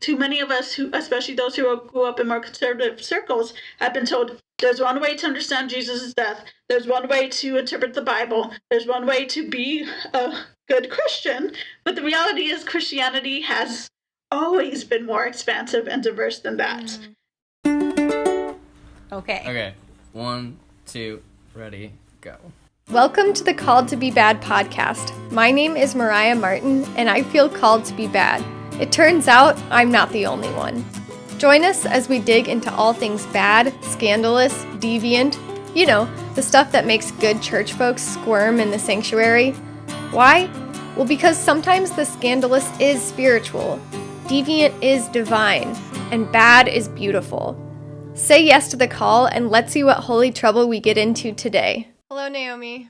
too many of us, who, especially those who grew up in more conservative circles, have been told there's one way to understand Jesus' death. There's one way to interpret the Bible. There's one way to be a good Christian. But the reality is Christianity has always been more expansive and diverse than that. Okay. 1, 2, ready, go. Welcome to the Called to Be Bad podcast. My name is Mariah Martin, and I feel called to be bad. It turns out I'm not the only one. Join us as we dig into all things bad, scandalous, deviant, you know, the stuff that makes good church folks squirm in the sanctuary. Why? Well, because sometimes the scandalous is spiritual, deviant is divine, and bad is beautiful. Say yes to the call, and let's see what holy trouble we get into today. Hello, Naomi.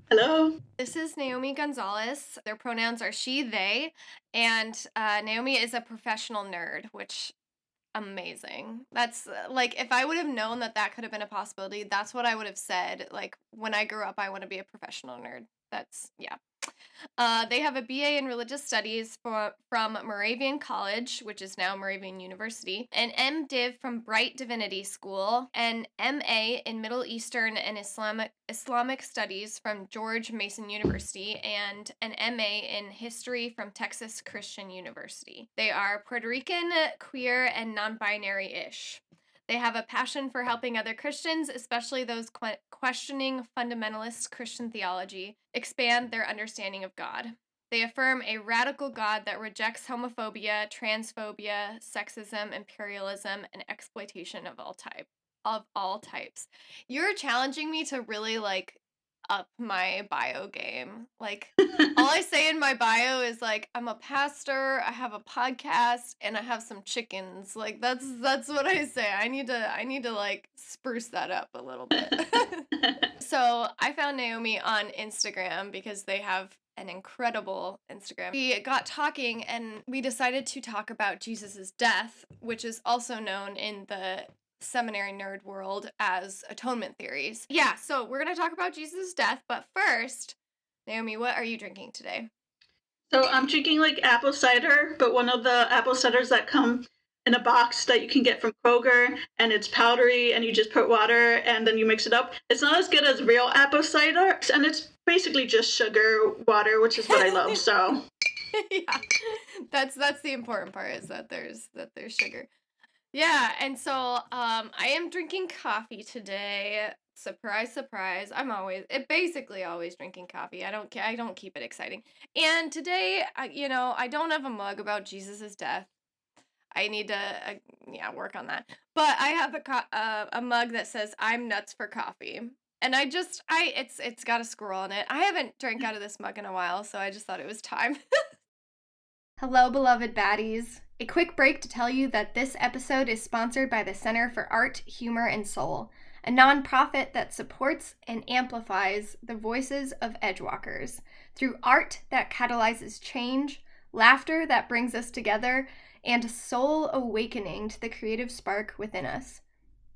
Hello. This is Naiomi Gonzales. Their pronouns are she, they, and Naomi is a professional nerd, which, amazing. That's, like, if I would have known that that could have been a possibility, that's what I would have said. Like, when I grew up, I want to be a professional nerd. That's, yeah. They have a BA in Religious Studies from Moravian College, which is now Moravian University, an MDiv from Bright Divinity School, an MA in Middle Eastern and Islamic Studies from George Mason University, and an MA in History from Texas Christian University. They are Puerto Rican, queer, and non-binary-ish. They have a passion for helping other Christians, especially those questioning fundamentalist Christian theology, expand their understanding of God. They affirm a radical God that rejects homophobia, transphobia, sexism, imperialism, and exploitation of all types. You're challenging me to really, like, up my bio game. Like, all I say in my bio is, like, I'm a pastor, I have a podcast, and I have some chickens. Like, that's what I say. I need to like spruce that up a little bit. So I found Naomi on Instagram because they have an incredible Instagram. We got talking and we decided to talk about Jesus's death, which is also known in the seminary nerd world as atonement theories. Yeah, so we're going to talk about Jesus' death, but first, Naomi, what are you drinking today? So I'm drinking like apple cider, but one of the apple ciders that come in a box that you can get from Kroger, and it's powdery, and you just put water and then you mix it up. It's not as good as real apple cider, and it's basically just sugar water, which is what I love. So yeah, that's the important part, is that there's sugar. Yeah, and so I am drinking coffee today. Surprise, surprise. I'm basically always drinking coffee. I don't keep it exciting. And today, I don't have a mug about Jesus's death. I need to work on that. But I have a mug that says I'm nuts for coffee. And it's got a squirrel in it. I haven't drank out of this mug in a while, so I just thought it was time. Hello, beloved baddies. A quick break to tell you that this episode is sponsored by the Center for Art, Humor, and Soul, a nonprofit that supports and amplifies the voices of edgewalkers through art that catalyzes change, laughter that brings us together, and soul awakening to the creative spark within us.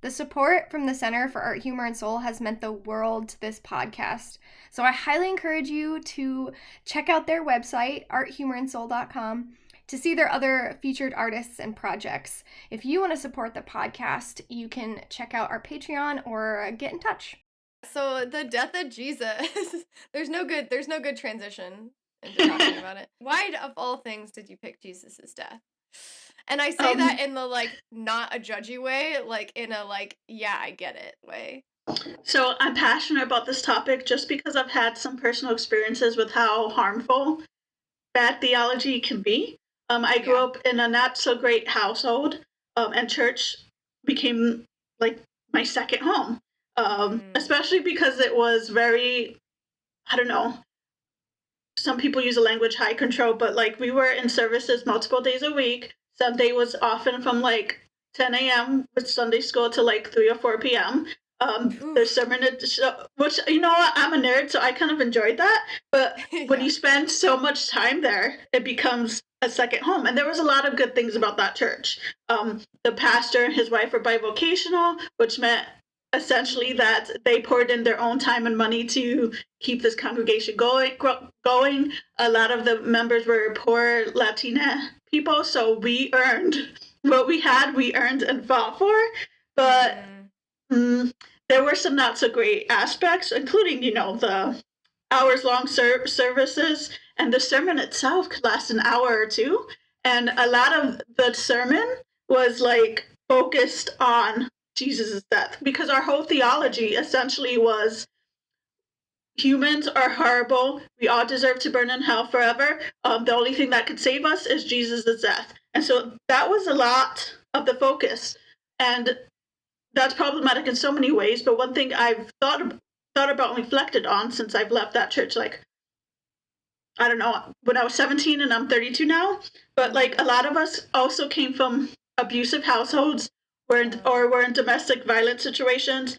The support from the Center for Art, Humor, and Soul has meant the world to this podcast. So I highly encourage you to check out their website, arthumorandsoul.com, to see their other featured artists and projects. If you want to support the podcast, you can check out our Patreon or get in touch. So the death of Jesus, there's no good transition into talking about it. Why, of all things, did you pick Jesus's death? And I say that in the, like, not a judgy way, like, in a, like, yeah, I get it way. So I'm passionate about this topic just because I've had some personal experiences with how harmful bad theology can be. I grew up in a not so great household, and church became like my second home, especially because it was very, I don't know, some people use the language high control, but like we were in services multiple days a week. Sunday was often from like 10 a.m. with Sunday school to like 3 or 4 p.m. There's sermon, which, you know what, I'm a nerd, so I kind of enjoyed that. But when you spend so much time there, it becomes a second home. And there was a lot of good things about that church. The pastor and his wife were bivocational, which meant essentially that they poured in their own time and money to keep this congregation going. A lot of the members were poor Latina people, so we earned what we had, we earned and fought for. But there were some not so great aspects, including, the hours-long services, and the sermon itself could last an hour or two. And a lot of the sermon was like focused on Jesus' death, because our whole theology essentially was humans are horrible. We all deserve to burn in hell forever. The only thing that could save us is Jesus' death. And so that was a lot of the focus. And that's problematic in so many ways. But one thing I've thought about and reflected on since I've left that church, like, I don't know, when I was 17 and I'm 32 now, but like a lot of us also came from abusive households or were in domestic violence situations,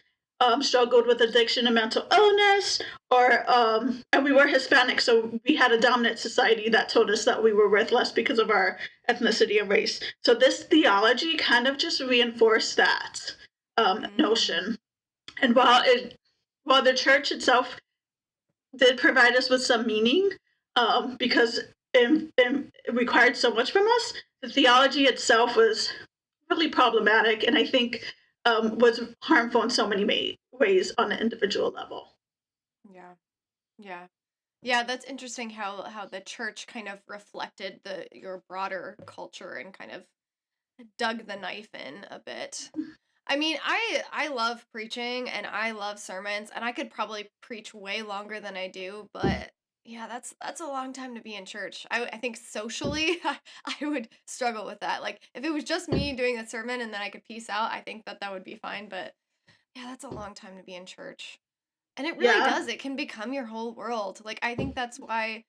struggled with addiction and mental illness, and we were Hispanic, so we had a dominant society that told us that we were worth less because of our ethnicity and race. So this theology kind of just reinforced that notion. And while the church itself did provide us with some meaning, because it required so much from us, the theology itself was really problematic, and I think was harmful in so many ways on an individual level. Yeah, that's interesting how the church kind of reflected your broader culture and kind of dug the knife in a bit. I mean, I love preaching and I love sermons, and I could probably preach way longer than I do, but yeah, that's a long time to be in church. I think socially, I would struggle with that. Like if it was just me doing a sermon and then I could peace out, I think that would be fine. But yeah, that's a long time to be in church, and it really does. It can become your whole world. Like I think that's why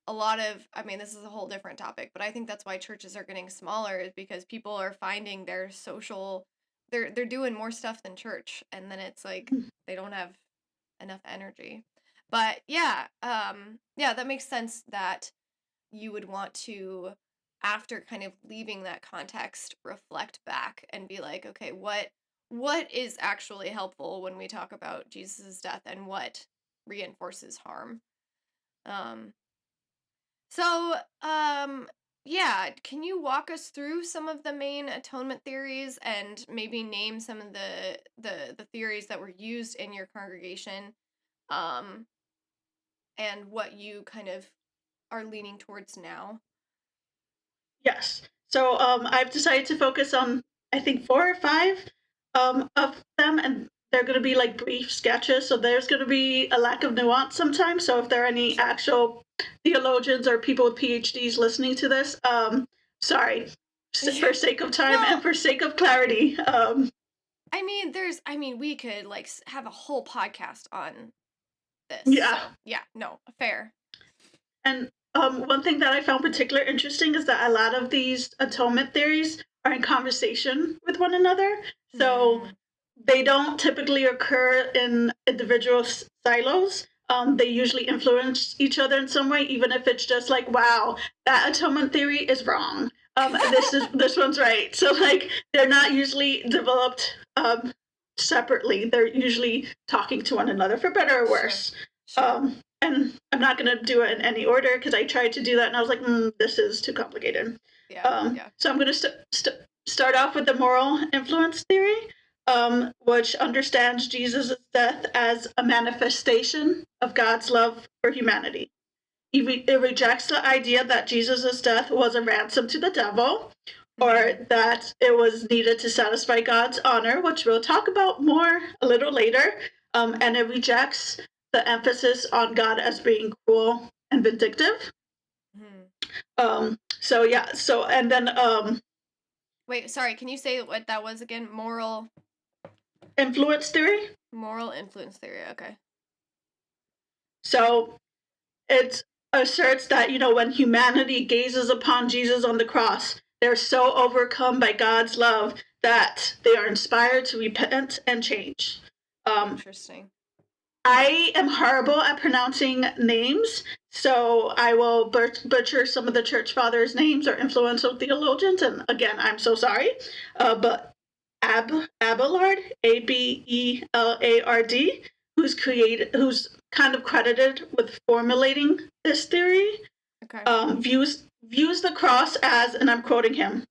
I mean, this is a whole different topic, but I think that's why churches are getting smaller, is because people are finding their social, they're doing more stuff than church, and then it's like they don't have enough energy. But yeah, yeah, that makes sense that you would want to, after kind of leaving that context, reflect back and be like, okay, what is actually helpful when we talk about Jesus' death, and what reinforces harm? Um, so, yeah, can you walk us through some of the main atonement theories and maybe name some of the theories that were used in your congregation, um, and what you kind of are leaning towards now? Yes. So I've decided to focus on, I think, 4 or 5 of them, and they're going to be like brief sketches. So there's going to be a lack of nuance sometimes. So if there are any actual theologians or people with PhDs listening to this, sorry, for sake of time and for sake of clarity. I mean, we could like have a whole podcast on this. Yeah. So, yeah, no, fair. And one thing that I found particularly interesting is that a lot of these atonement theories are in conversation with one another. So they don't typically occur in individual silos. They usually influence each other in some way, even if it's just like, wow, that atonement theory is wrong. This one's right. So like they're not usually developed separately. They're usually talking to one another, for better or worse. Sure. And I'm not going to do it in any order, because I tried to do that and I was like, this is too complicated. So I'm going to start off with the moral influence theory, which understands Jesus' death as a manifestation of God's love for humanity. It rejects the idea that Jesus' death was a ransom to the devil, or that it was needed to satisfy God's honor, which we'll talk about more a little later. And it rejects the emphasis on God as being cruel and vindictive. So yeah, so and then wait, sorry, can you say what that was again? Moral influence theory. Moral influence theory. Okay. So it asserts that, when humanity gazes upon Jesus on the cross, they're so overcome by God's love that they are inspired to repent and change. Interesting. I am horrible at pronouncing names, so I will butcher some of the church fathers' names or influential theologians, and again, I'm so sorry. But Abelard, Abelard, who's kind of credited with formulating this theory, views views the cross as, and I'm quoting him,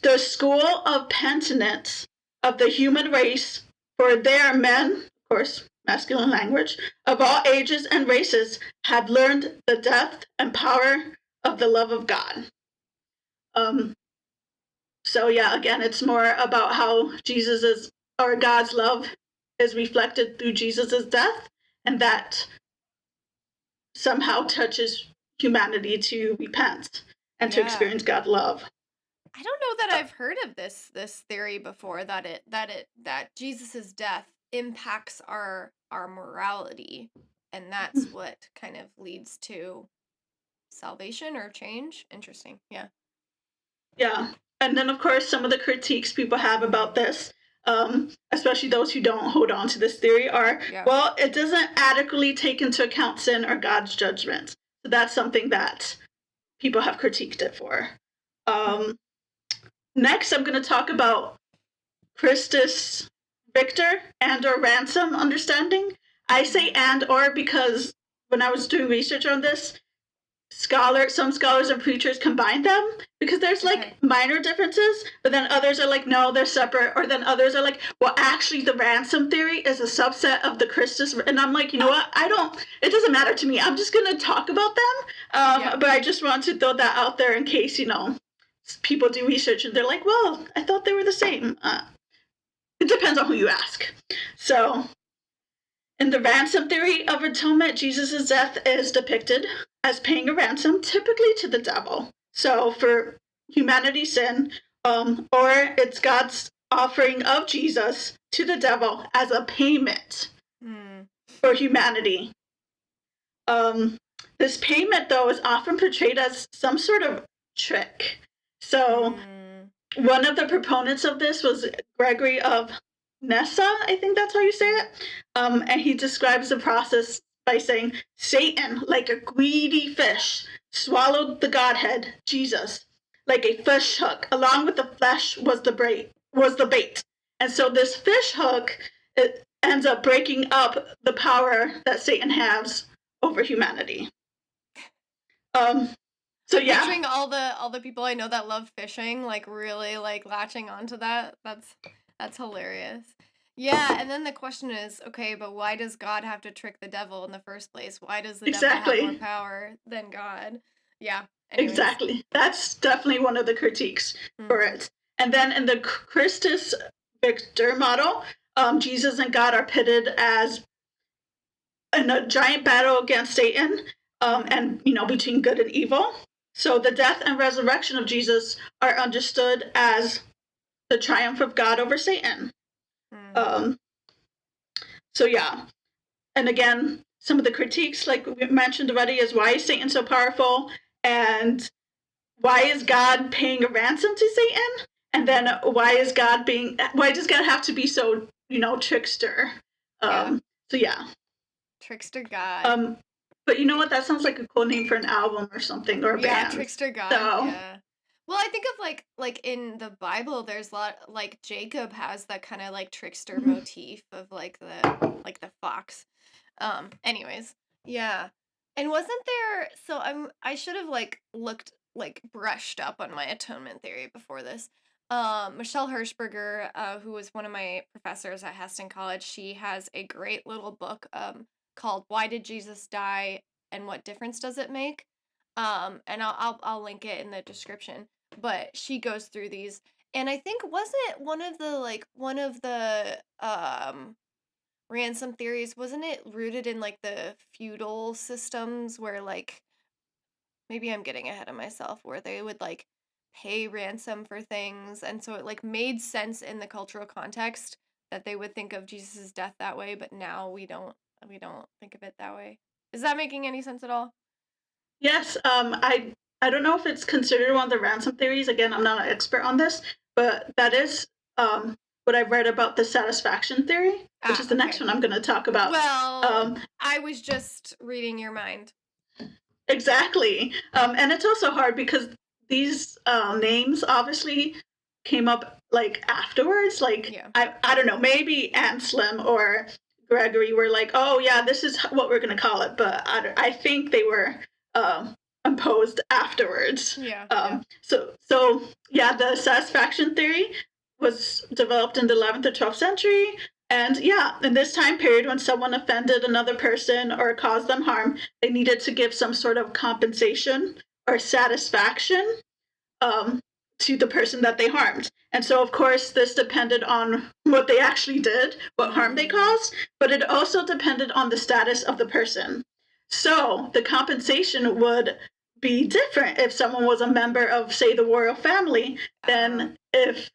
the school of penitence of the human race, for there men, of course, masculine language, of all ages and races have learned the depth and power of the love of God. So yeah, again, it's more about how God's love is reflected through Jesus's death, and that somehow touches humanity to repent and to experience God's love. I don't know that I've heard of this theory before, that Jesus's death impacts our morality, and that's what kind of leads to salvation or change. Interesting. Yeah. Yeah. And then, of course, some of the critiques people have about this, especially those who don't hold on to this theory, are, well, it doesn't adequately take into account sin or God's judgment. So that's something that people have critiqued it for. Next, I'm going to talk about Christus Victor and or ransom understanding. I say and or because when I was doing research on this, some scholars and preachers combine them because there's like minor differences, but then others are like, no, they're separate. Or then others are like, well, actually the ransom theory is a subset of the Christus. And I'm like, you know what? It doesn't matter to me. I'm just going to talk about them. But I just want to throw that out there in case, people do research and they're like, well, I thought they were the same. It depends on who you ask. So in the ransom theory of atonement, Jesus' death is depicted as paying a ransom, typically to the devil. So for humanity's sin, or it's God's offering of Jesus to the devil as a payment for humanity. This payment, though, is often portrayed as some sort of trick. So one of the proponents of this was Gregory of Nyssa, I think that's how you say it. And he describes the process by saying, Satan, like a greedy fish, swallowed the Godhead, Jesus, like a fish hook. Along with the flesh was the bait. And so this fish hook, it ends up breaking up the power that Satan has over humanity. So yeah, picturing all the people I know that love fishing, like really like latching onto that. That's hilarious. Yeah, and then the question is, okay, but why does God have to trick the devil in the first place? Why does the devil have more power than God? Yeah. Anyways. Exactly. That's definitely one of the critiques for it. And then in the Christus Victor model, Jesus and God are pitted as in a giant battle against Satan, and between good and evil. So the death and resurrection of Jesus are understood as the triumph of God over Satan. So yeah, and again, some of the critiques, like we mentioned already, is why is Satan so powerful, and why is God paying a ransom to Satan, and then why does God have to be so trickster? So yeah, Trickster God. But you know what? That sounds like a cool name for an album or something, or a band. Trickster God. So, yeah. Well, I think of like in the Bible, there's a lot, like Jacob has that kind of like trickster motif of like the fox. Anyways, yeah. And wasn't there? So I should have looked brushed up on my atonement theory before this. Michelle Hirschberger, who was one of my professors at Heston College, she has a great little book called "Why Did Jesus Die and What Difference Does It Make?" And I'll link it in the description. But she goes through these, and I think wasn't one of the ransom theories, wasn't it rooted in like the feudal systems where like, maybe I'm getting ahead of myself, where they would like pay ransom for things, and so it like made sense in the cultural context that they would think of Jesus's death that way, but now we don't think of it that way. Is that making any sense at all? Yes, I don't know if it's considered one of the ransom theories. Again, I'm not an expert on this, but that is what I've read about the satisfaction theory, which is the next one I'm going to talk about. Well, I was just reading your mind. Exactly. And it's also hard because these names obviously came up like afterwards. Like, I don't know, maybe Anselm or Gregory were like, oh yeah, this is what we're going to call it. But I think they were imposed afterwards. Yeah. So yeah, the satisfaction theory was developed in the 11th or 12th century. And yeah, in this time period, when someone offended another person or caused them harm, they needed to give some sort of compensation or satisfaction um, to the person that they harmed. And so, of course, this depended on what they actually did, what harm they caused, but it also depended on the status of the person. So the compensation would be different if someone was a member of, say, the royal family, than if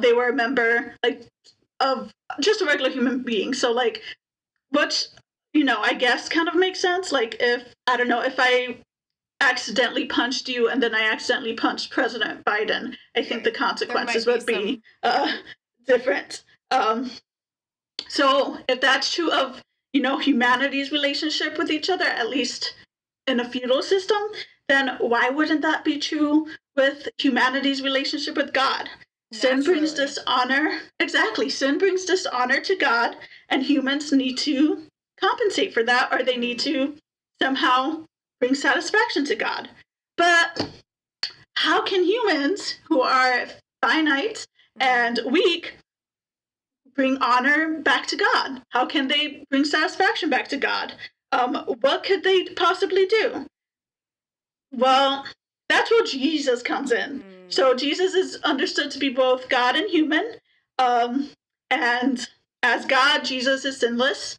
they were a member like of just a regular human being. So like, which I guess kind of makes sense. Like if I don't know if I accidentally punched you and then I accidentally punched President Biden, I think the consequences would be different. So if that's true of humanity's relationship with each other, at least in a feudal system, then why wouldn't that be true with humanity's relationship with God? Sin brings dishonor. Exactly. Sin brings dishonor to God, and humans need to compensate for that, or they need to somehow bring satisfaction to God. But how can humans who are finite and weak bring honor back to God? How can they bring satisfaction back to God? What could they possibly do? Well, that's where Jesus comes in. So Jesus is understood to be both God and human. And as God, Jesus is sinless.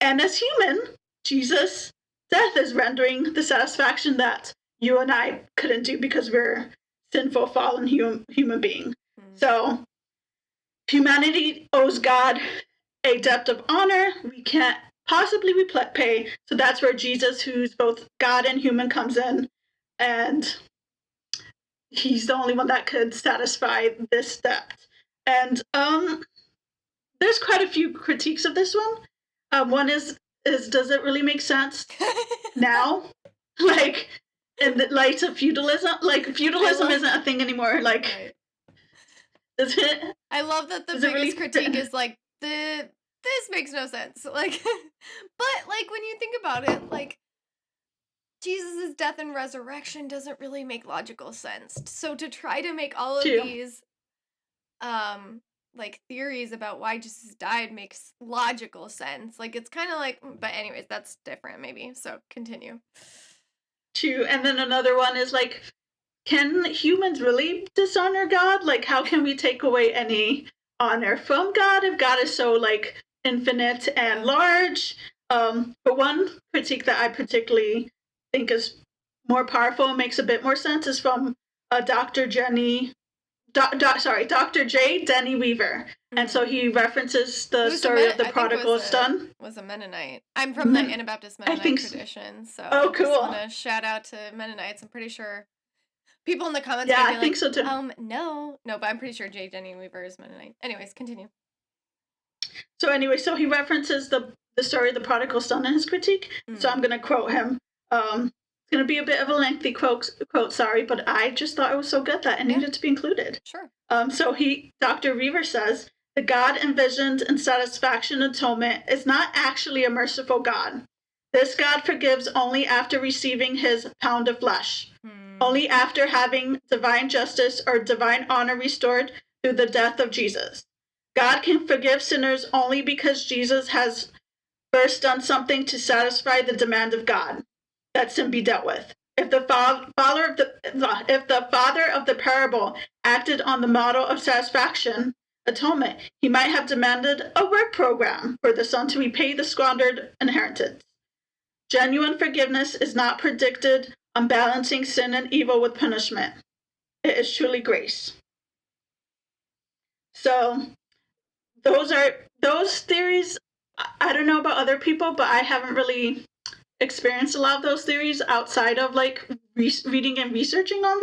And as human, Jesus' death is rendering the satisfaction that you and I couldn't do because we're sinful, fallen human being. So humanity owes God a debt of honor we can't possibly repay. So that's where Jesus, who's both God and human, comes in, and he's the only one that could satisfy this debt. And there's quite a few critiques of this one. One is does it really make sense now? Like in the light of feudalism? Like feudalism isn't a thing anymore. Like does it? I love that the biggest critique is like this makes no sense. Like but like when you think about it, like Jesus' death and resurrection doesn't really make logical sense. So to try to make all of these like theories about why Jesus died makes logical sense. Like it's kind of like, but anyways, that's different maybe. So continue. True. And then another one is like, can humans really dishonor God? Like how can we take away any honor from God if God is so like infinite and large? But one critique that I particularly think is more powerful and makes a bit more sense is from Dr. Dr. J. Denny Weaver. And so he references the story of the prodigal son. Was a Mennonite. I'm from the Anabaptist Mennonite tradition, so oh, cool. I just want to shout out to Mennonites. I'm pretty sure people in the comments yeah, are I think so too. No, but I'm pretty sure J. Denny Weaver is Mennonite. Anyways, continue. So anyway, so he references the story of the prodigal son in his critique. So I'm going to quote him. It's going to be a bit of a lengthy quote, sorry, but I just thought it was so good that it needed to be included. Sure. So Dr. Weaver says, the God envisioned in satisfaction atonement is not actually a merciful God. This God forgives only after receiving his pound of flesh, only after having divine justice or divine honor restored through the death of Jesus. God can forgive sinners only because Jesus has first done something to satisfy the demand of God, that sin be dealt with. If the father of the parable acted on the model of satisfaction, atonement, he might have demanded a work program for the son to repay the squandered inheritance. Genuine forgiveness is not predicted on balancing sin and evil with punishment. It is truly grace. So those theories. I don't know about other people, but I haven't really experienced a lot of those theories outside of like reading and researching on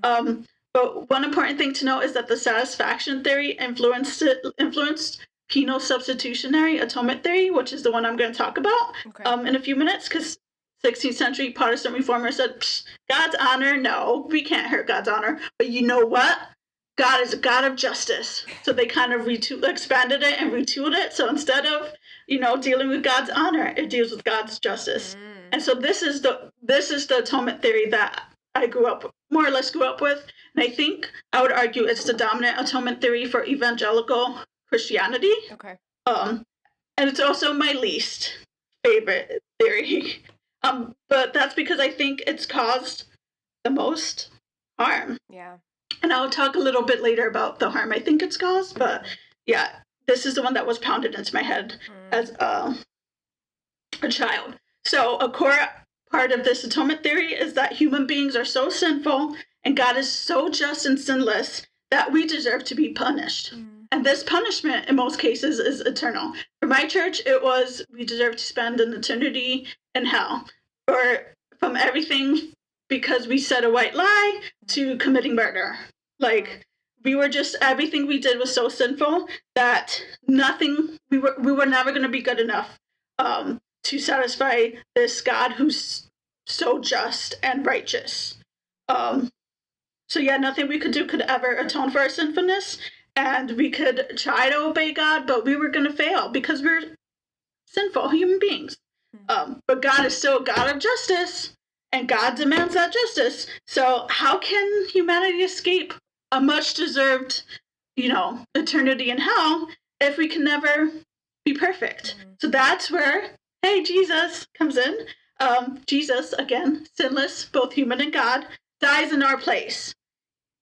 them. But one important thing to note is that the satisfaction theory influenced penal substitutionary atonement theory, which is the one I'm going to talk about in a few minutes, because 16th century Protestant reformers said, God's honor, no, we can't hurt God's honor. But you know what? God is a God of justice. So they kind of expanded it and retooled it. So instead of, dealing with God's honor, it deals with God's justice. And so this is the atonement theory that I more or less grew up with. And I think I would argue it's the dominant atonement theory for evangelical Christianity. Okay. And it's also my least favorite theory. But that's because I think it's caused the most harm. Yeah. And I'll talk a little bit later about the harm I think it's caused. But yeah, this is the one that was pounded into my head as a child. So a core part of this atonement theory is that human beings are so sinful and God is so just and sinless that we deserve to be punished. And this punishment, in most cases, is eternal. For my church, it was we deserve to spend an eternity in hell. Or from everything because we said a white lie to committing murder. Like, we were just, everything we did was so sinful that we were never going to be good enough to satisfy this God who's so just and righteous. So yeah, nothing we could do could ever atone for our sinfulness. And we could try to obey God, but we were going to fail because we're sinful human beings. But God is still a God of justice, and God demands that justice. So how can humanity escape a much-deserved, eternity in hell if we can never be perfect? So that's where, hey, Jesus comes in. Jesus, again, sinless, both human and God, dies in our place.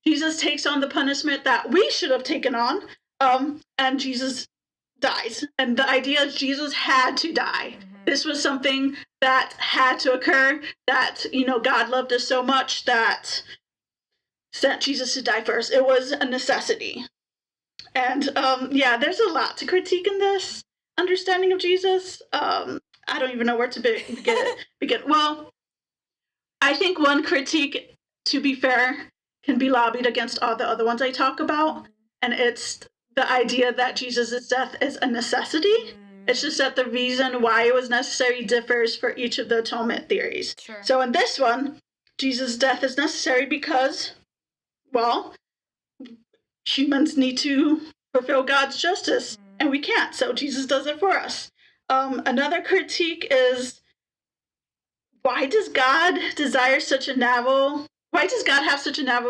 Jesus takes on the punishment that we should have taken on, and Jesus dies. And the idea is Jesus had to die. This was something that had to occur, that, God loved us so much that sent Jesus to die first. It was a necessity. And there's a lot to critique in this understanding of Jesus. I don't even know where to begin. Well, I think one critique, to be fair, can be lobbied against all the other ones I talk about. And it's the idea that Jesus' death is a necessity. It's just that the reason why it was necessary differs for each of the atonement theories. Sure. So in this one, Jesus' death is necessary because, well, humans need to fulfill God's justice, and we can't. So Jesus does it for us. Another critique is, why does God have such a narrow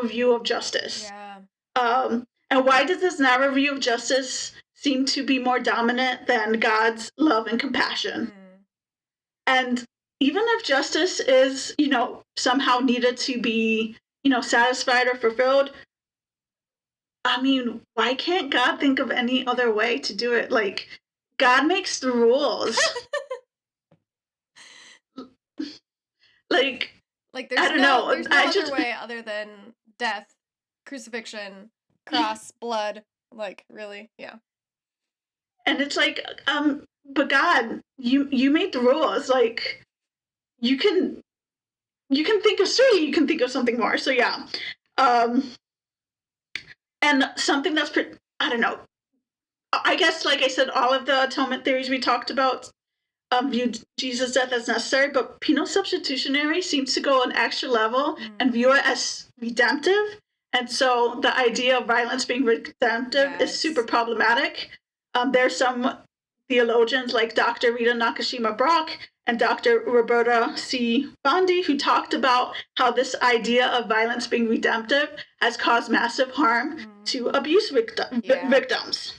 view of justice? Yeah. And why does this narrow view of justice seem to be more dominant than God's love and compassion? And even if justice is, somehow needed to be, satisfied or fulfilled, I mean, why can't God think of any other way to do it? Like, God makes the rules. Like there's I don't no know. there's no other way other than death, crucifixion, cross, blood. Like, really? Yeah. And it's like, but God, you made the rules. Like, you can think of something more. So yeah. And something that's I don't know. I guess, like I said, all of the atonement theories we talked about view Jesus' death as necessary, but penal substitutionary seems to go an extra level and view it as redemptive. And so the idea of violence being redemptive is super problematic. There's some theologians like Dr. Rita Nakashima Brock and Dr. Roberta C. Bondi who talked about how this idea of violence being redemptive has caused massive harm to abuse victims.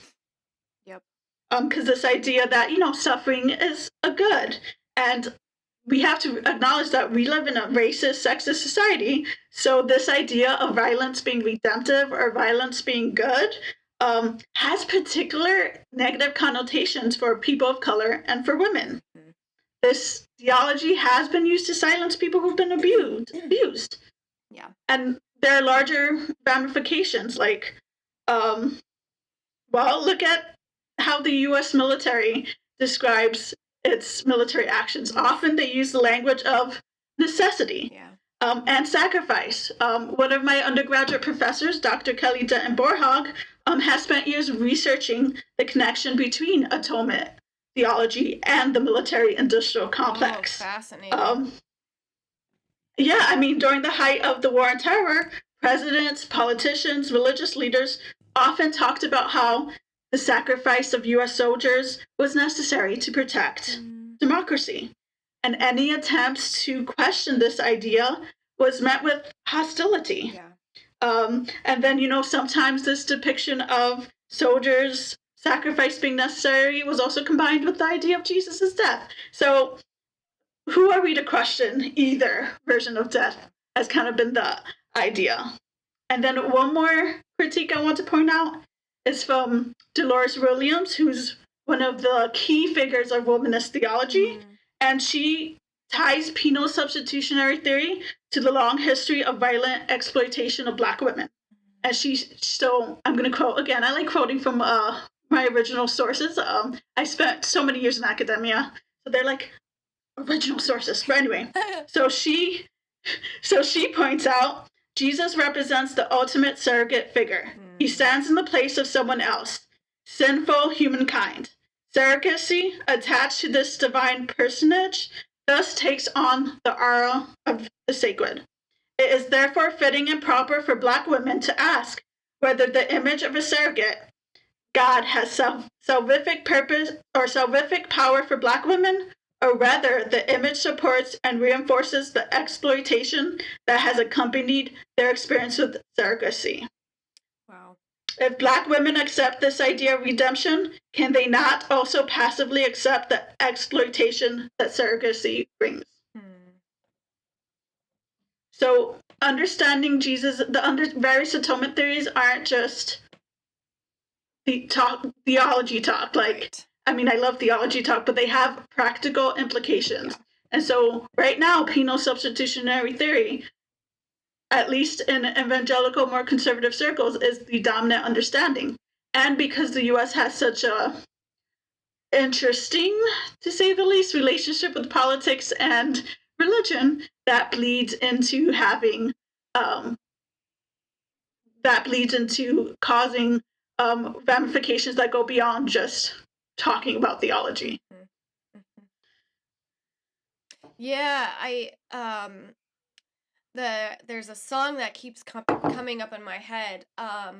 Because this idea that, suffering is a good. And we have to acknowledge that we live in a racist, sexist society. So this idea of violence being redemptive or violence being good has particular negative connotations for people of color and for women. This theology has been used to silence people who've been abused. Yeah. And there are larger ramifications, like, look at how the U.S. military describes its military actions. Often they use the language of necessity and sacrifice. One of my undergraduate professors, Dr. Kelly Denton Borhog, has spent years researching the connection between atonement theology and the military-industrial complex. Oh, fascinating. During the height of the war on terror, presidents, politicians, religious leaders often talked about how the sacrifice of U.S. soldiers was necessary to protect democracy. and any attempts to question this idea was met with hostility. Yeah. And then, sometimes this depiction of soldiers' sacrifice being necessary was also combined with the idea of Jesus' death. So, who are we to question either version of death has kind of been the idea. And then one more critique I want to point out is from Dolores Williams, who's one of the key figures of womanist theology. And she ties penal substitutionary theory to the long history of violent exploitation of Black women. And I'm going to quote again. I like quoting from my original sources. I spent so many years in academia, so they're like original sources. But anyway, so she points out Jesus represents the ultimate surrogate figure. He stands in the place of someone else, sinful humankind. Surrogacy, attached to this divine personage, thus takes on the aura of the sacred. It is therefore fitting and proper for Black women to ask whether the image of a surrogate, God, has salvific purpose or salvific power for Black women, or rather the image supports and reinforces the exploitation that has accompanied their experience with surrogacy. Wow. If Black women accept this idea of redemption, can they not also passively accept the exploitation that surrogacy brings? So understanding Jesus, the various atonement theories aren't just theology talk. Like, I mean, I love theology talk, but they have practical implications. Yeah. And so right now, penal substitutionary theory, at least in evangelical, more conservative circles, is the dominant understanding. And because the U.S. has such a interesting, to say the least, relationship with politics and religion, that bleeds into having that bleeds into causing ramifications that go beyond just talking about theology. Yeah, there's a song that keeps coming up in my head. I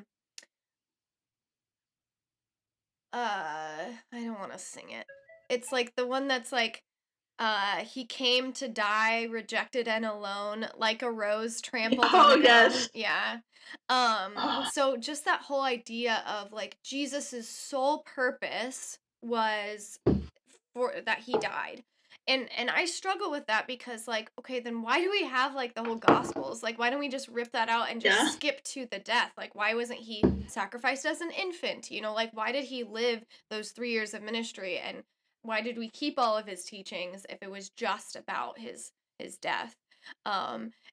don't want to sing it. It's like the one that's like, he came to die, rejected and alone, like a rose trampled on the ground. Yeah. So just that whole idea of like Jesus's sole purpose was for that he died. And I struggle with that because like, okay, then why do we have like the whole gospels? Like why don't we just rip that out and just skip to the death? Like why wasn't he sacrificed as an infant? Like why did he live those 3 years of ministry, and why did we keep all of his teachings if it was just about his death?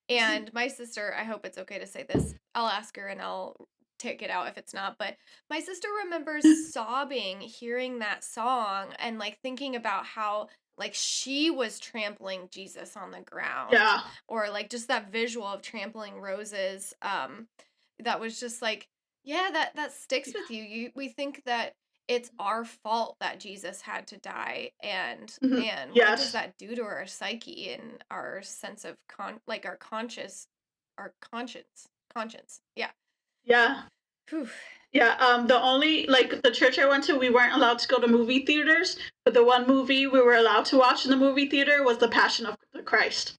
And my sister, I hope it's okay to say this, I'll ask her and I'll take it out if it's not, but my sister remembers sobbing hearing that song and like thinking about how like she was trampling Jesus on the ground. Yeah. Or like just that visual of trampling roses. That was just like, yeah, that sticks with you. We think that it's our fault that Jesus had to die, and what does that do to our psyche and our sense of our conscience. Yeah. Yeah. Whew. Yeah, the only, like, the church I went to, we weren't allowed to go to movie theaters, but the one movie we were allowed to watch in the movie theater was The Passion of the Christ.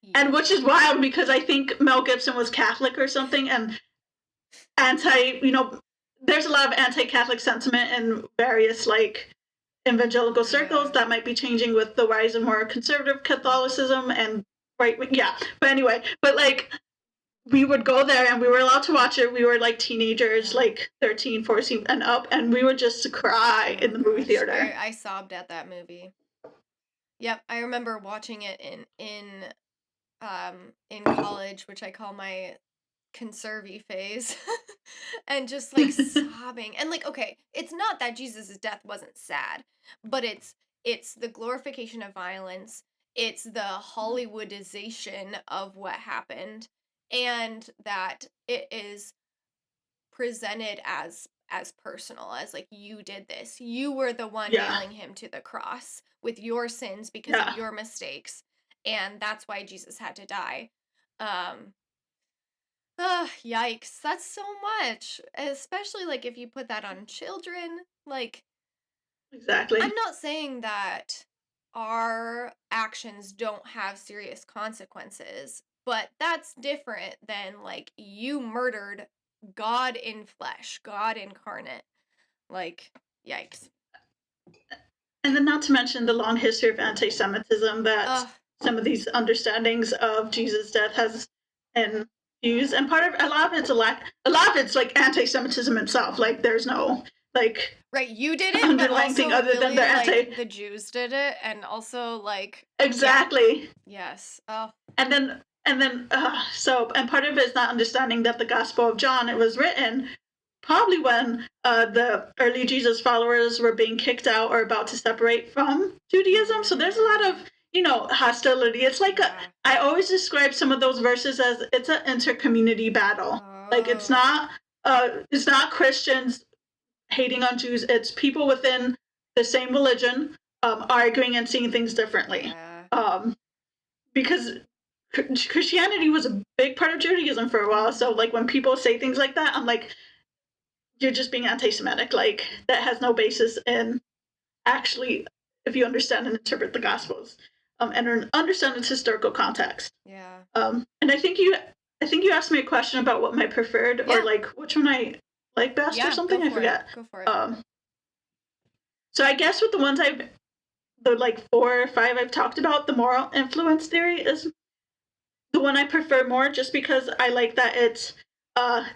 Yeah. And which is wild because I think Mel Gibson was Catholic or something, and there's a lot of anti-Catholic sentiment in various, like, evangelical circles that might be changing with the rise of more conservative Catholicism and but anyway, but like we would go there and we were allowed to watch it. We were like teenagers, like 13, 14 and up, and we would just cry in the movie theater. I sobbed at that movie. Yep, I remember watching it in college, which I call my conservy phase, and just like sobbing. And like, okay, it's not that Jesus' death wasn't sad, but it's the glorification of violence. It's the Hollywoodization of what happened, and that it is presented as personal, as like, you did this, you were the one nailing him to the cross with your sins because of your mistakes, and that's why Jesus had to die. Yikes, that's so much, especially like if you put that on children. Like, exactly, I'm not saying that our actions don't have serious consequences. But that's different than like you murdered God in flesh, God incarnate. Like, yikes. And then not to mention the long history of anti-Semitism that Ugh. some of these understandings of Jesus' death has infused. And part of a lot of it's like anti-Semitism itself. Like there's no like Right, you did it, but underlying thing also other than really the like the Jews did it, and also like exactly. yes. Oh, And then and part of it is not understanding that the Gospel of John, it was written probably when the early Jesus followers were being kicked out or about to separate from Judaism. So there's a lot of hostility. It's like I always describe some of those verses as it's an inter-community battle. Like it's not Christians hating on Jews. It's people within the same religion arguing and seeing things differently. Because Christianity was a big part of Judaism for a while. So like when people say things like that, I'm like, you're just being anti-Semitic. Like that has no basis in actually, if you understand and interpret the Gospels, and understand its historical context. yeah. And I think you asked me a question about what my preferred or like which one I like best or something. I forget. Go for it. So I guess with the ones the like 4 or 5 I've talked about, the moral influence theory is the one I prefer more, just because I like that it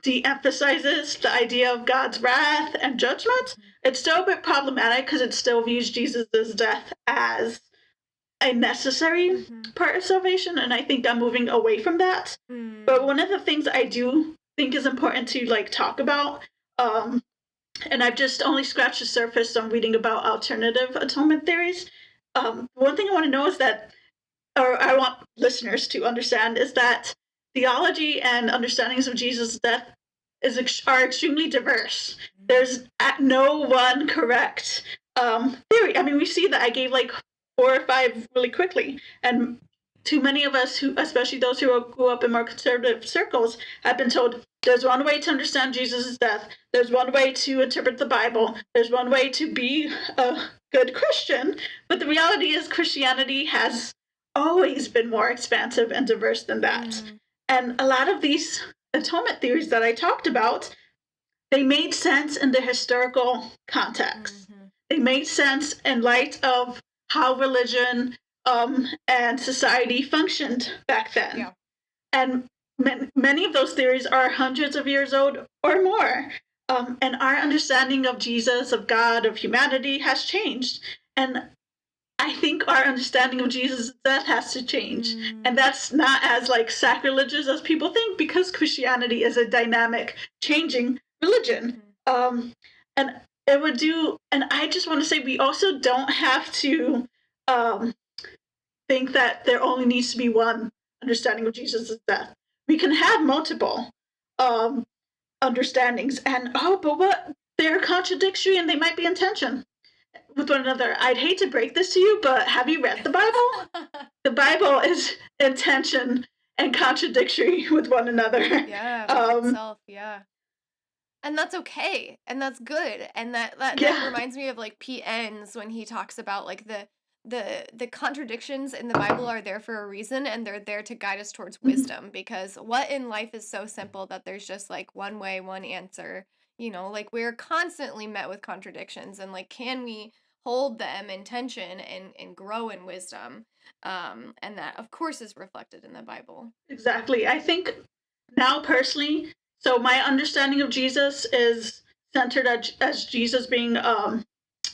de-emphasizes the idea of God's wrath and judgment. It's still a bit problematic because it still views Jesus' death as a necessary part of salvation, and I think I'm moving away from that. But one of the things I do think is important to like talk about, and I've just only scratched the surface on reading about alternative atonement theories. One thing I want to know is that, or I want listeners to understand, is that theology and understandings of Jesus' death are extremely diverse. There's no one correct theory. I mean, we see that I gave like 4 or 5 really quickly, and too many of us, who, especially those who grew up in more conservative circles, have been told there's one way to understand Jesus' death. There's one way to interpret the Bible. There's one way to be a good Christian. But the reality is Christianity has always been more expansive and diverse than that. And a lot of these atonement theories that I talked about, they made sense in the historical context. They made sense in light of how religion and society functioned back then. Yeah. And many of those theories are hundreds of years old or more. And our understanding of Jesus, of God, of humanity has changed. And I think our understanding of Jesus' death has to change. And that's not as like sacrilegious as people think, because Christianity is a dynamic, changing religion. And it would do, and I just want to say, we also don't have to think that there only needs to be one understanding of Jesus' death. We can have multiple understandings, and but what, they're contradictory and they might be in tension with one another. I'd hate to break this to you, but have you read the Bible? The Bible is in tension and contradictory with one another. Yeah, with itself, yeah. And that's okay, and that's good, and that reminds me of like Pete Enns when he talks about like the contradictions in the Bible are there for a reason, and they're there to guide us towards wisdom, because what in life is so simple that there's just like one way, one answer, like we're constantly met with contradictions, and like can we hold them in tension and grow in wisdom, and that of course is reflected in the Bible. Exactly. I think now personally, so my understanding of Jesus is centered as Jesus being a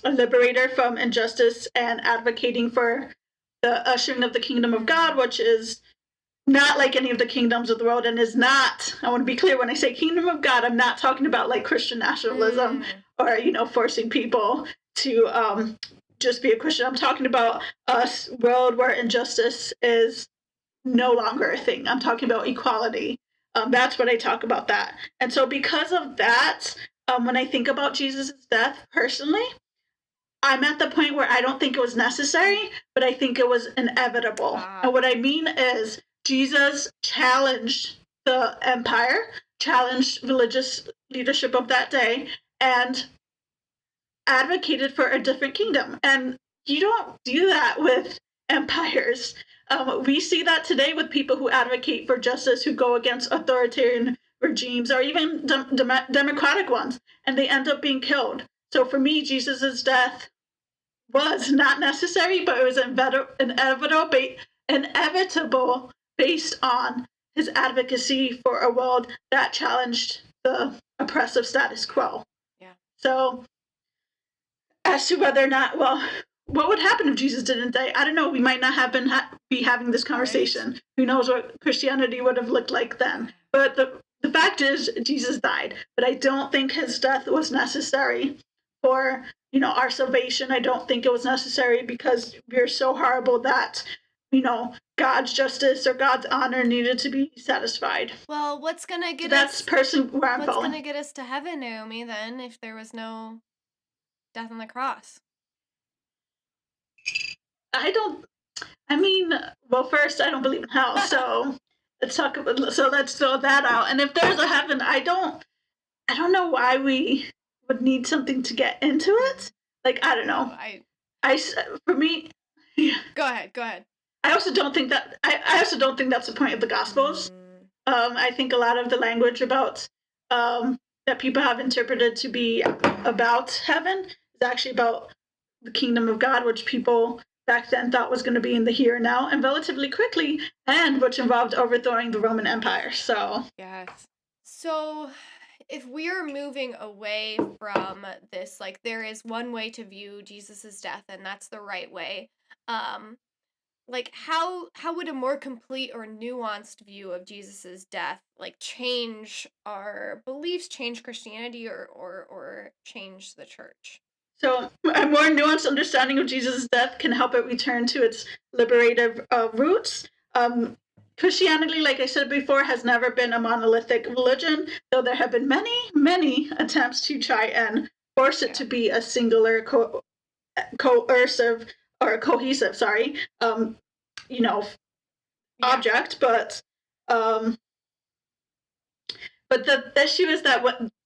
liberator from injustice and advocating for the ushering of the kingdom of God, which is not like any of the kingdoms of the world, and is not, I want to be clear, when I say kingdom of God, I'm not talking about like Christian nationalism or, forcing people to just be a Christian. I'm talking about a world where injustice is no longer a thing. I'm talking about equality. That's what I talk about that. And so because of that, when I think about Jesus' death personally, I'm at the point where I don't think it was necessary, but I think it was inevitable. And what I mean is Jesus challenged the empire, challenged religious leadership of that day, and advocated for a different kingdom. And you don't do that with empires. We see that today with people who advocate for justice, who go against authoritarian regimes or even democratic ones, and they end up being killed. So for me, Jesus's death was not necessary, but it was inevitable based on his advocacy for a world that challenged the oppressive status quo. Yeah. So as to whether or not, well, what would happen if Jesus didn't die? I don't know. We might not have been be having this conversation. Right. Who knows what Christianity would have looked like then? But the fact is, Jesus died. But I don't think his death was necessary for our salvation. I don't think it was necessary because we're so horrible that God's justice or God's honor needed to be satisfied. Well, what's gonna get us? That's person where I'm what's falling. gonna get us to heaven, Naomi? Then, if there was no death on the cross. Well, first, I don't believe in hell, so let's throw that out. And if there's a heaven, I don't know why we would need something to get into it. Like, I don't know. For me, yeah. Go ahead. I also don't think that that's the point of the Gospels. I think a lot of the language about that people have interpreted to be about heaven is actually about the kingdom of God, which people back then thought was going to be in the here and now and relatively quickly, and which involved overthrowing the Roman Empire. So yes. So if we are moving away from this, like, there is one way to view Jesus's death, and that's the right way. Like, how would a more complete or nuanced view of Jesus's death, like, change our beliefs, change Christianity, or change the church? So a more nuanced understanding of Jesus' death can help it return to its liberative roots. Christianity, like I said before, has never been a monolithic religion, though there have been many, many attempts to try and force it to be a singular, coercive or cohesive, object. But the issue is that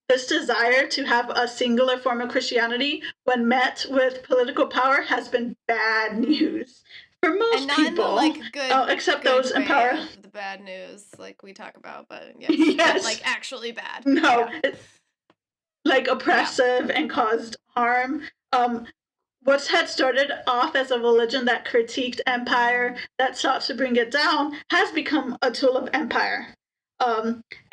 this desire to have a singular form of Christianity, when met with political power, has been bad news for most and not people. In the, like, good, except good those in power. The bad news, like we talk about, but yes. But, like, actually bad. No, like oppressive and caused harm. What had started off as a religion that critiqued empire, that sought to bring it down, has become a tool of empire.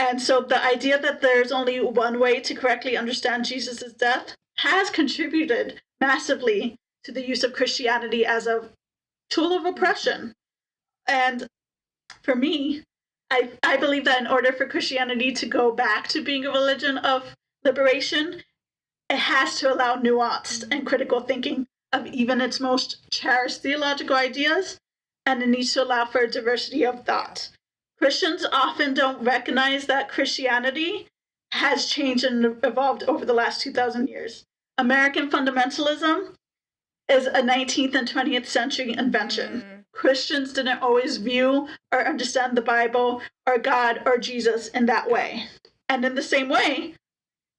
And so the idea that there's only one way to correctly understand Jesus' death has contributed massively to the use of Christianity as a tool of oppression. And for me, I believe that in order for Christianity to go back to being a religion of liberation, it has to allow nuanced and critical thinking of even its most cherished theological ideas, and it needs to allow for a diversity of thought. Christians often don't recognize that Christianity has changed and evolved over the last 2,000 years. American fundamentalism is a 19th and 20th century invention. Christians didn't always view or understand the Bible or God or Jesus in that way. And in the same way,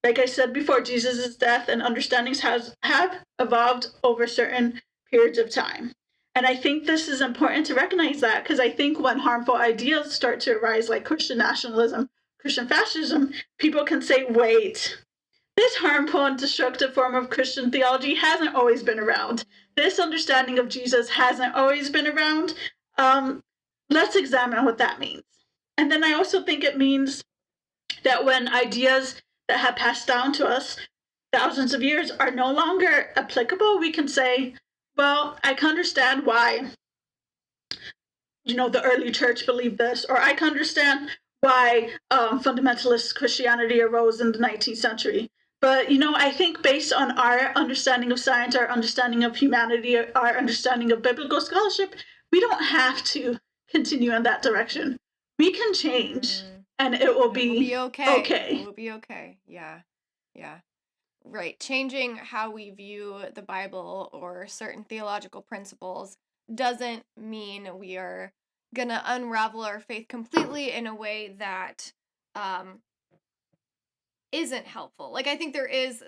like I said before, Jesus' death and understandings have evolved over certain periods of time. And I think this is important to recognize that, because I think when harmful ideas start to arise, like Christian nationalism, Christian fascism, people can say, wait, this harmful and destructive form of Christian theology hasn't always been around. This understanding of Jesus hasn't always been around. Let's examine what that means. And then I also think it means that when ideas that have passed down to us thousands of years are no longer applicable, we can say, well, I can understand why the early church believed this, or I can understand why fundamentalist Christianity arose in the 19th century. But I think based on our understanding of science, our understanding of humanity, our understanding of biblical scholarship, we don't have to continue in that direction. We can change, and it will be okay. It will be okay. Yeah. Right. Changing how we view the Bible or certain theological principles doesn't mean we are gonna unravel our faith completely in a way that isn't helpful. Like I think there is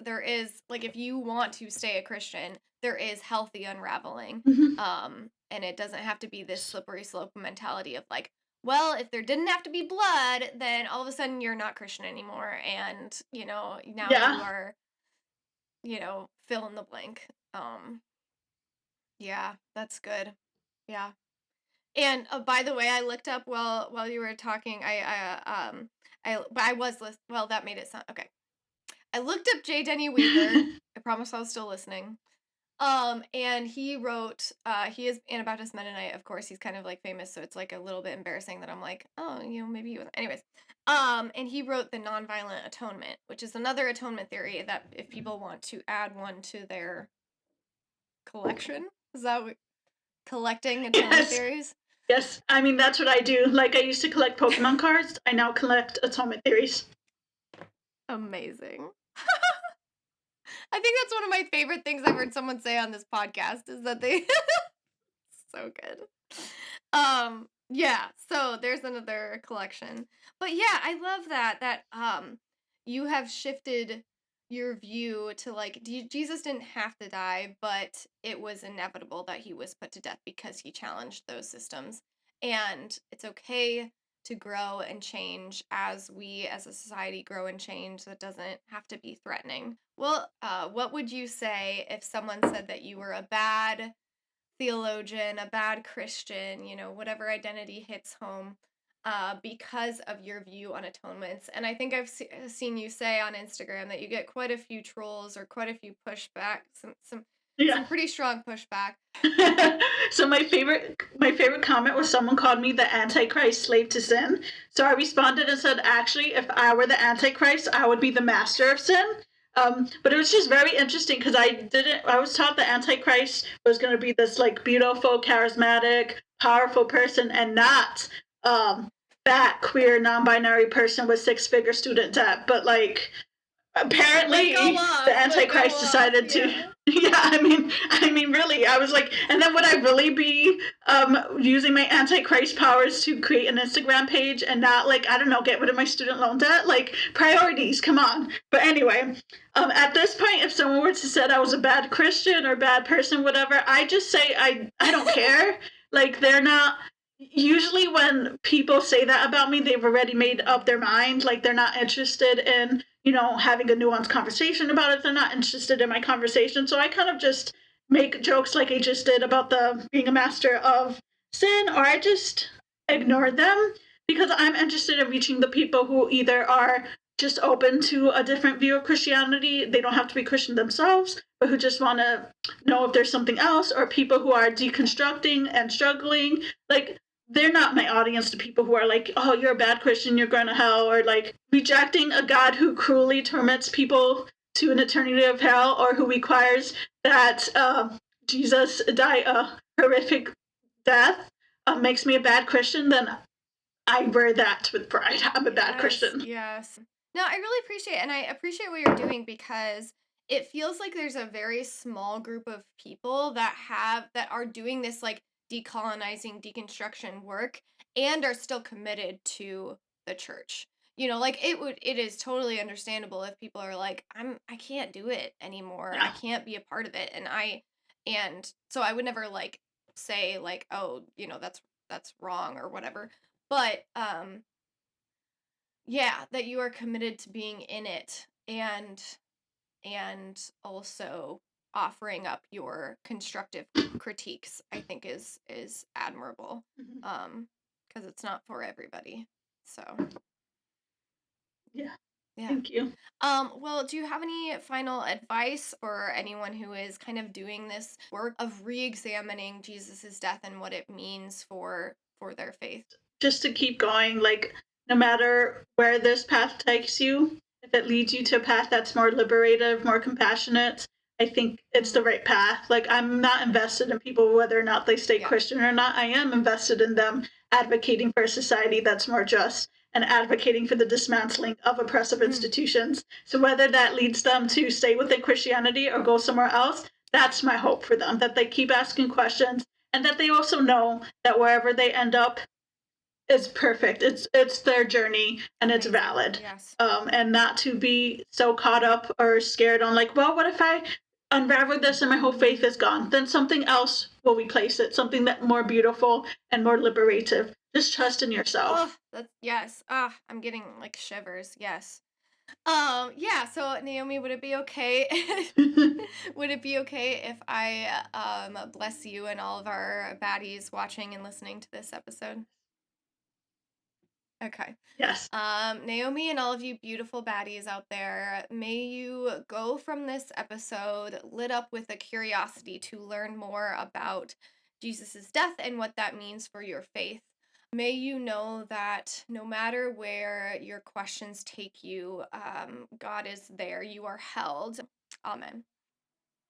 like if you want to stay a Christian, there is healthy unraveling. Mhm. And it doesn't have to be this slippery slope mentality of like, well, if there didn't have to be blood, then all of a sudden you're not Christian anymore and, now you Yeah. are, fill in the blank. Yeah, that's good. Yeah. And by the way, I looked up while you were talking. But I was well. That made it sound okay. I looked up J. Denny Weaver. I promise I was still listening. And he wrote. He is Anabaptist Mennonite. Of course, he's kind of like famous, so it's like a little bit embarrassing that I'm like, oh, maybe he was. Anyways, and he wrote the nonviolent atonement, which is another atonement theory that if people want to add one to their collection, is that collecting atonement Yes. theories? Yes. I mean, that's what I do. Like, I used to collect Pokemon cards. I now collect atonement theories. Amazing. I think that's one of my favorite things I've heard someone say on this podcast is that they so good. Yeah, so there's another collection. But yeah, I love that you have shifted your view to like Jesus didn't have to die, but it was inevitable that he was put to death because he challenged those systems. And it's okay to grow and change as we as a society grow and change. That doesn't have to be threatening. Well, what would you say if someone said that you were a bad theologian, a bad Christian, whatever identity hits home, because of your view on atonements? And I think I've seen you say on Instagram that you get quite a few trolls or quite a few pushback, some Yeah. pretty strong pushback. So my favorite comment was someone called me the Antichrist slave to sin. So I responded and said, actually, if I were the Antichrist, I would be the master of sin. But it was just very interesting because I was taught the Antichrist was going to be this like beautiful, charismatic, powerful person and not that queer, non-binary person with six-figure student debt. But like apparently the Antichrist decided to yeah. yeah, I mean really I was like, and then would I really be using my Antichrist powers to create an Instagram page and not like, I don't know, get rid of my student loan debt? Like, priorities, come on. But anyway, at this point, if someone were to say I was a bad Christian or bad person, whatever, I just say I don't care. Like, they're not, usually when people say that about me, they've already made up their mind. Like, they're not interested in, having a nuanced conversation about it. They're not interested in my conversation. So I kind of just make jokes like I just did about the being a master of sin, or I just ignore them because I'm interested in reaching the people who either are just open to a different view of Christianity. They don't have to be Christian themselves, but who just want to know if there's something else, or people who are deconstructing and struggling. Like, they're not my audience, to people who are like, oh, you're a bad Christian, you're going to hell, or like rejecting a God who cruelly torments people to an eternity of hell, or who requires that Jesus die a horrific death, makes me a bad Christian. Then I wear that with pride. I'm a bad Christian. Yes. No, I really appreciate it, and I appreciate what you're doing because it feels like there's a very small group of people that are doing this like decolonizing, deconstruction work and are still committed to the church. Like it is totally understandable if people are like, I can't do it anymore. I Yeah. can't be a part of it. And so I would never like say like, oh, that's wrong or whatever. But yeah, that you are committed to being in it and also offering up your constructive critiques, I think is admirable. Mhm. Because it's not for everybody. So Yeah. yeah. Thank you. Well, do you have any final advice for anyone who is kind of doing this work of re-examining Jesus's death and what it means for their faith? Just to keep going, like, no matter where this path takes you, if it leads you to a path that's more liberative, more compassionate, I think it's the right path. Like, I'm not invested in people whether or not they stay Christian or not. I am invested in them advocating for a society that's more just and advocating for the dismantling of oppressive institutions. So whether that leads them to stay within Christianity or go somewhere else, that's my hope for them, that they keep asking questions and that they also know that wherever they end up, is perfect. It's their journey and it's Amazing. valid. Yes. And not to be so caught up or scared on like, well, what if I unravel this and my whole faith is gone? Then something else will replace it, something that more beautiful and more liberative. Just trust in yourself. Oh, that's yes. I'm getting like shivers. Yes. Yeah, so Naomi, would it be okay would it be okay if I bless you and all of our baddies watching and listening to this episode? Okay. Yes. Naomi and all of you beautiful baddies out there, may you go from this episode lit up with a curiosity to learn more about Jesus' death and what that means for your faith. May you know that no matter where your questions take you, God is there. You are held. Amen.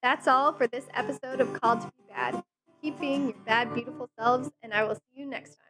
That's all for this episode of Called to Be Bad. Keep being your bad, beautiful selves, and I will see you next time.